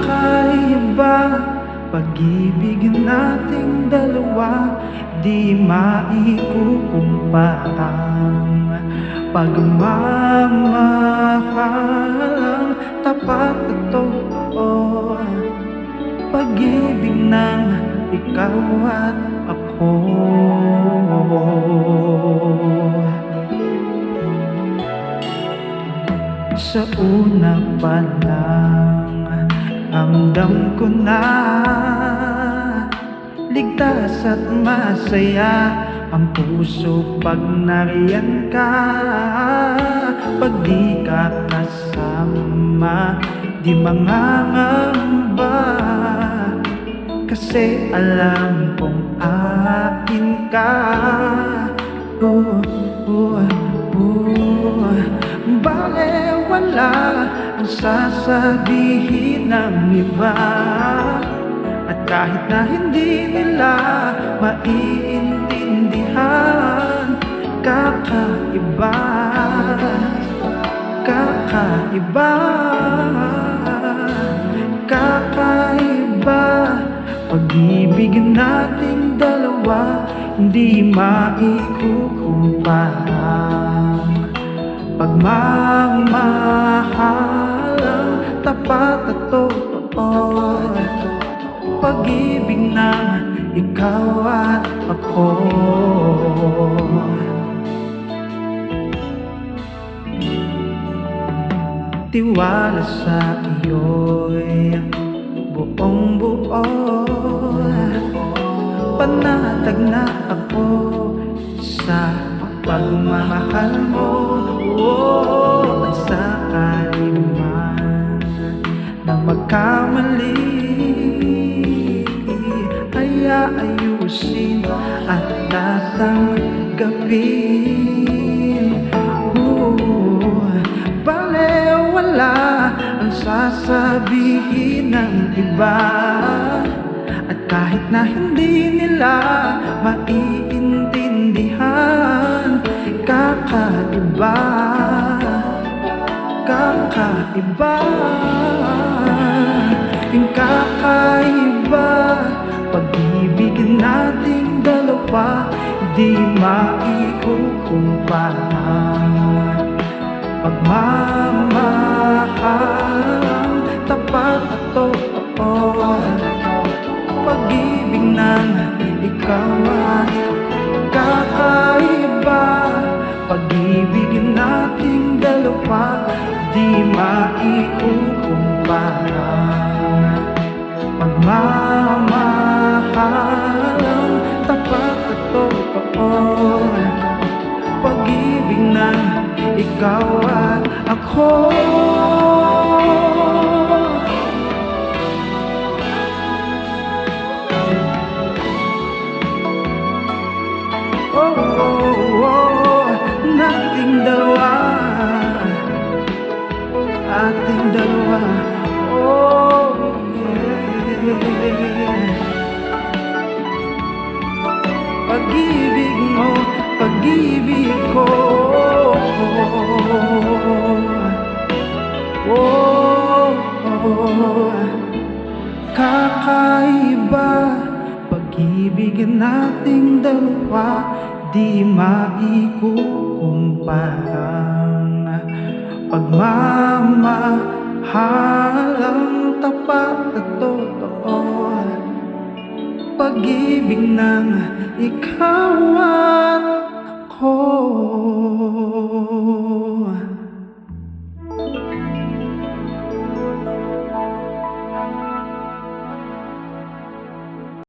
Kakaiba pag-ibig nating dalawa, di maikukumparang pagmamahalang tapat at totoo. Pag-ibig ng ikaw at ako. Sa una pa lang, ramdam ko na ligtas at masaya ang puso pag nariyan ka. Pag di ka kasama, di mangangamba, kasi alam kong akin ka. Bale wala ang sasabihin ng iba, at kahit na hindi nila maiintindihan, kakaiba, kakaiba, kakaiba. Pag-ibig nating dalawa, hindi maikukumpara. Pagmamahalang tapat at totoo, pag-ibig ng ikaw at ako. Tiwala sa iyo'y buong buo, panatag na ako sa pagmamahal mo. At sakali man na magkamali, ay aayusin at tatanggapin. Bale wala ang sasabihin ng iba, at kahit na hindi nila maiintindihan, kakaiba, kakaiba, yung kakaiba. Pag-ibig nating dalawa, di maikukumpara. Pagmamahalang tapat at totoo, pag-ibig ng ikaw at kakaiba. Pag-ibig nating dalawa, di maikukumpara. Pagmamahalang tapat at totoo, pag-ibig ng ikaw at ako. Nating dalawa, ating dalawa. Oh yeah. Pag-ibig mo, pag-ibig ko. Kakaiba pag-ibig nating dalawa, di maikukumparang pagmamahalang tapat at totoo, pag-ibig ng ikaw at ako.